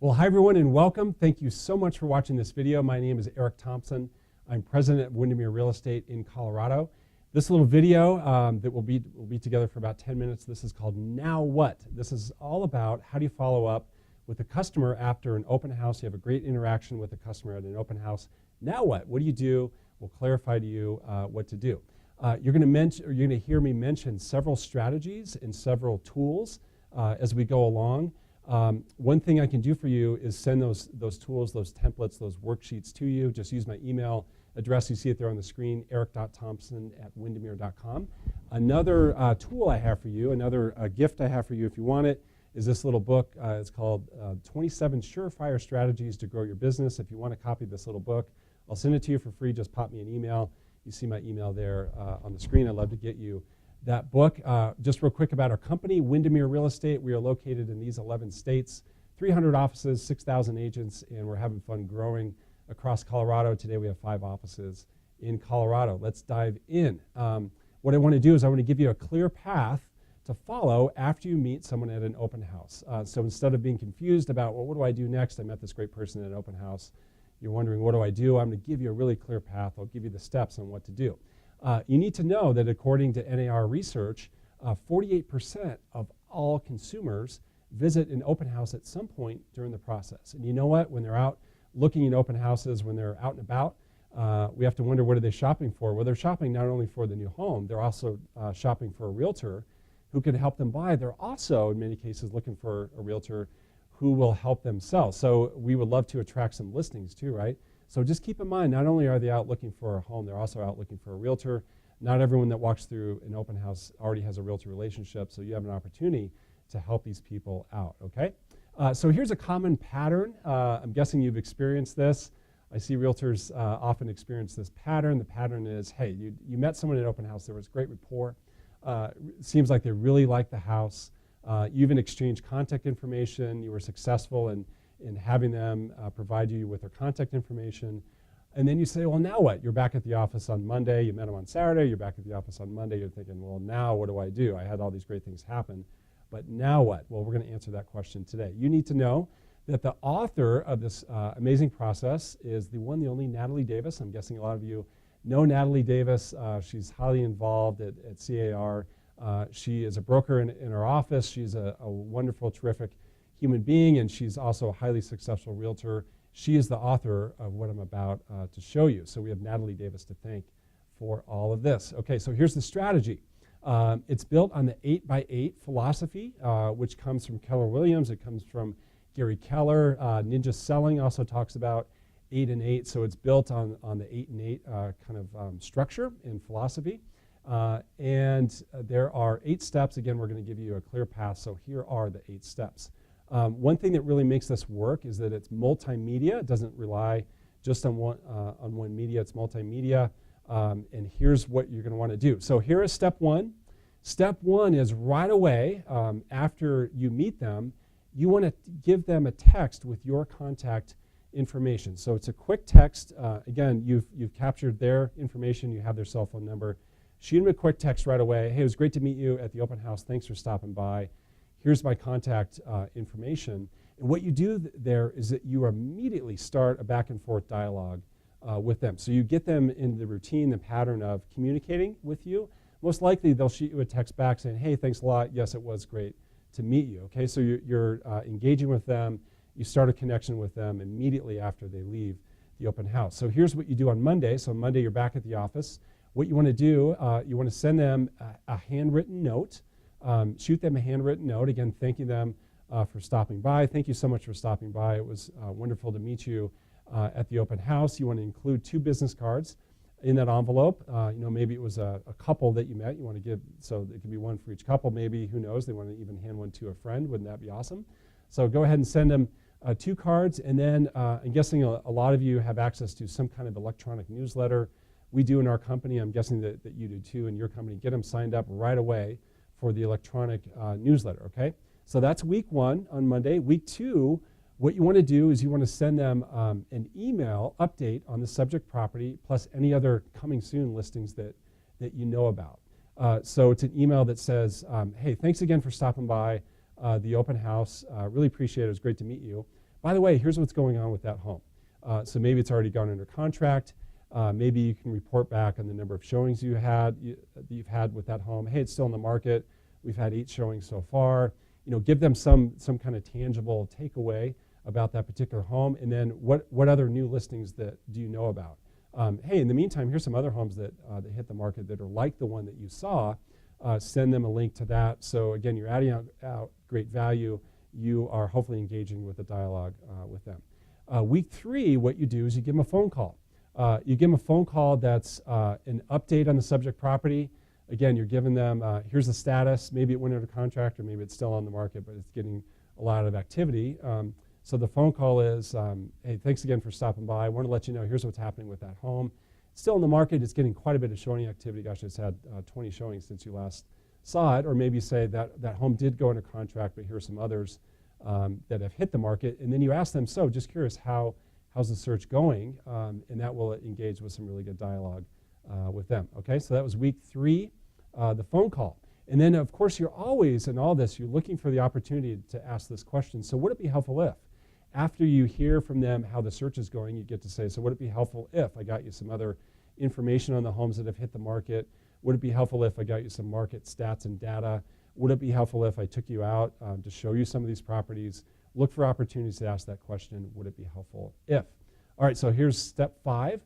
Well, hi everyone and welcome. Thank you so much for watching this video. My name is Eric Thompson. I'm president of Windermere Real Estate in Colorado. This little video that will be together for about 10 minutes. This is called Now What? This is all about how do you follow up with a customer after an open house. You have a great interaction with a customer at an open house. Now what? What do you do? We'll clarify to you what to do. You're going to hear me mention several strategies and several tools as we go along. One thing I can do for you is send those tools, those templates, those worksheets to you. Just use my email address. You see it there on the screen, eric.thompson@windermere.com. Another tool I have for you, another gift I have for you if you want it, is this little book. It's called 27 Surefire Strategies to Grow Your Business. If you want a copy of this little book, I'll send it to you for free. Just pop me an email. You see my email there on the screen. I'd love to get you that book. Just real quick about our company, Windermere Real Estate. We are located in these 11 states, 300 offices, 6,000 agents, and we're having fun growing across Colorado. Today we have 5 offices in Colorado. Let's dive in. What I want to do is I want to give you a clear path to follow after you meet someone at an open house. So instead of being confused about, well, what do I do next? I met this great person at an open house. You're wondering, what do I do? I'm going to give you a really clear path. I'll give you the steps on what to do. You need to know that according to NAR research, 48% of all consumers visit an open house at some point during the process. And you know what? When they're out looking at open houses, when they're out and about, we have to wonder, what are they shopping for? Well, they're shopping not only for the new home, they're also shopping for a realtor who can help them buy. They're also, in many cases, looking for a realtor who will help them sell. So we would love to attract some listings too, right? So just keep in mind, not only are they out looking for a home, they're also out looking for a realtor. Not everyone that walks through an open house already has a realtor relationship, so you have an opportunity to help these people out, okay? So here's a common pattern. I'm guessing you've experienced this. I see realtors often experience this pattern. The pattern is, hey, you met someone at an open house, there was great rapport. Seems like they really like the house. You even exchanged contact information. You were successful in having them provide you with their contact information. And then you say, well, now what? You're back at the office on Monday. You met them on Saturday. You're back at the office on Monday. You're thinking, well, now what do I do? I had all these great things happen. But now what? Well, we're going to answer that question today. You need to know that the author of this amazing process is the one, the only Natalie Davis. I'm guessing a lot of you know Natalie Davis. She's highly involved at CAR. She is a broker in our office. She's a wonderful, terrific human being, and she's also a highly successful realtor. She is the author of what I'm about to show you. So we have Natalie Davis to thank for all of this. Okay, so here's the strategy. It's built on the 8x8 philosophy, which comes from Keller Williams. It comes from Gary Keller. Ninja Selling also talks about 8 and 8. So it's built on the 8 and 8 kind of structure and philosophy. And there are 8 steps. Again, we're going to give you a clear path. So here are the 8 steps. One thing that really makes this work is that it's multimedia. It doesn't rely just on one media. It's multimedia. And here's what you're going to want to do. So here is step 1. Step 1 is right away after you meet them, you want to give them a text with your contact information. So it's a quick text. Again, you've captured their information. You have their cell phone number. Shoot them a quick text right away. Hey, it was great to meet you at the open house. Thanks for stopping by. Here's my contact information. And what you do there is that you immediately start a back and forth dialogue with them. So you get them in the routine, the pattern of communicating with you. Most likely they'll shoot you a text back saying, hey, thanks a lot. Yes, it was great to meet you. Okay, so you're engaging with them. You start a connection with them immediately after they leave the open house. So here's what you do on Monday. So Monday you're back at the office. What you want to do, you want to send them a handwritten note. Shoot them a handwritten note, again, thanking them for stopping by. Thank you so much for stopping by. It was wonderful to meet you at the open house. You want to include 2 business cards in that envelope. Maybe it was a couple that you met. You want to give, so it could be one for each couple. Maybe, who knows, they want to even hand one to a friend. Wouldn't that be awesome? So go ahead and send them 2 cards. And then I'm guessing a lot of you have access to some kind of electronic newsletter. We do in our company. I'm guessing that you do too in your company. Get them signed up right away for the electronic newsletter, okay? So that's week 1 on Monday. Week 2, what you want to do is you want to send them an email update on the subject property plus any other coming soon listings that you know about. So it's an email that says, hey, thanks again for stopping by the open house. Really appreciate it. It was great to meet you. by the way, here's what's going on with that home. So maybe it's already gone under contract. Maybe you can report back on the number of showings you've had with that home. Hey, it's still in the market. We've had 8 showings so far. Give them some kind of tangible takeaway about that particular home. And then what other new listings do you know about? Hey, in the meantime, here's some other homes that hit the market that are like the one that you saw. Send them a link to that. So again, you're adding out great value. You are hopefully engaging with a dialogue with them. Week 3, what you do is you give them a phone call. You give them a phone call that's an update on the subject property. Again, you're giving them, here's the status. Maybe it went under contract, or maybe it's still on the market, but it's getting a lot of activity. So the phone call is, hey, thanks again for stopping by. I want to let you know, here's what's happening with that home. It's still in the market. It's getting quite a bit of showing activity. Gosh, it's had 20 showings since you last saw it. Or maybe say that home did go under contract, but here's some others that have hit the market. And then you ask them, so just curious, how's the search going? And that will engage with some really good dialogue with them. Okay, so that was week 3, the phone call. And then, of course, you're always, in all this, you're looking for the opportunity to ask this question. So would it be helpful if, after you hear from them how the search is going, you get to say, so would it be helpful if I got you some other information on the homes that have hit the market? Would it be helpful if I got you some market stats and data? Would it be helpful if I took you out to show you some of these properties? Look for opportunities to ask that question. Would it be helpful if? All right, so here's step 5.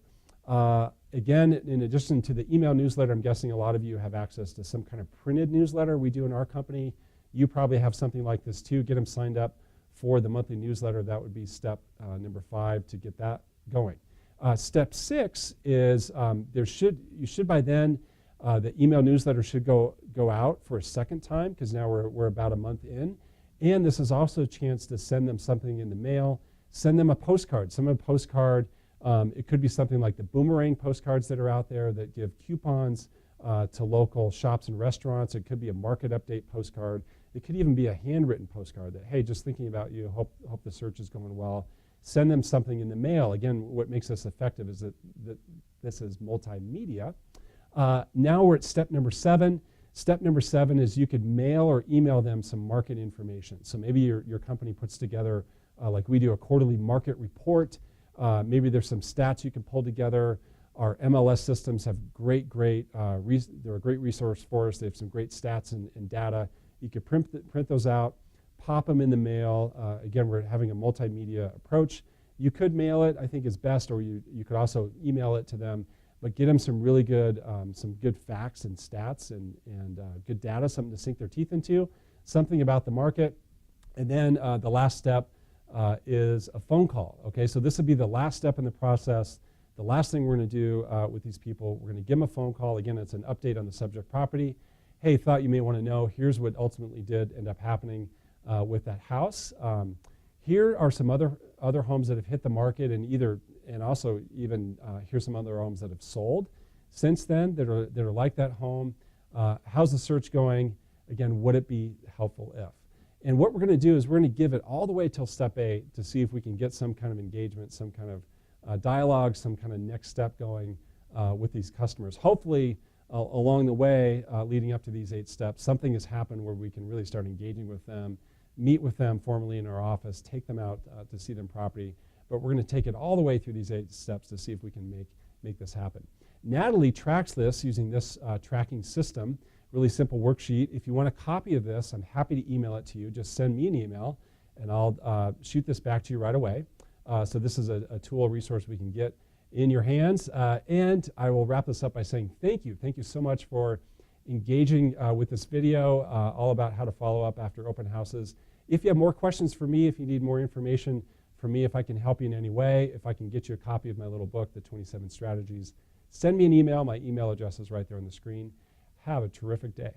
Again, in addition to the email newsletter, I'm guessing a lot of you have access to some kind of printed newsletter we do in our company. You probably have something like this too. Get them signed up for the monthly newsletter. That would be step number 5 to get that going. Step 6 is you should by then, the email newsletter should go out for a second time, because now we're about a month in. And this is also a chance to send them something in the mail. Send them a postcard. Send them a postcard. It could be something like the boomerang postcards that are out there that give coupons to local shops and restaurants. It could be a market update postcard. It could even be a handwritten postcard that, hey, just thinking about you, hope the search is going well. Send them something in the mail. Again, what makes this effective is that this is multimedia. Now we're at step number 7. Step number 7 is you could mail or email them some market information. So maybe your company puts together, like we do, a quarterly market report. Maybe there's some stats you can pull together. Our MLS systems have they're a great resource for us. They have some great stats and data. You could print those out, pop them in the mail. Again, we're having a multimedia approach. You could mail it, I think is best, or you could also email it to them, but get them some really good, some good facts and stats and good data, something to sink their teeth into, something about the market. And then the last step is a phone call. Okay, so this would be the last step in the process. The last thing we're going to do with these people, we're going to give them a phone call. Again, it's an update on the subject property. Hey, thought you may want to know, here's what ultimately did end up happening with that house. Here are some other homes that have hit the market, and also even here's some other homes that have sold since then that are like that home. How's the search going? Again, would it be helpful if? And what we're going to do is we're going to give it all the way till step 8 to see if we can get some kind of engagement, some kind of dialogue, some kind of next step going with these customers. Hopefully, along the way, leading up to these 8 steps, something has happened where we can really start engaging with them, meet with them formally in our office, take them out to see them property. But we're going to take it all the way through these 8 steps to see if we can make this happen. Natalie tracks this using this tracking system, really simple worksheet. If you want a copy of this, I'm happy to email it to you. Just send me an email, and I'll shoot this back to you right away. So this is a tool, resource we can get in your hands. And I will wrap this up by saying thank you. Thank you so much for engaging with this video, all about how to follow up after open houses. If you have more questions for me, if you need more information from me, if I can help you in any way, if I can get you a copy of my little book, The 27 Strategies, send me an email. My email address is right there on the screen. Have a terrific day.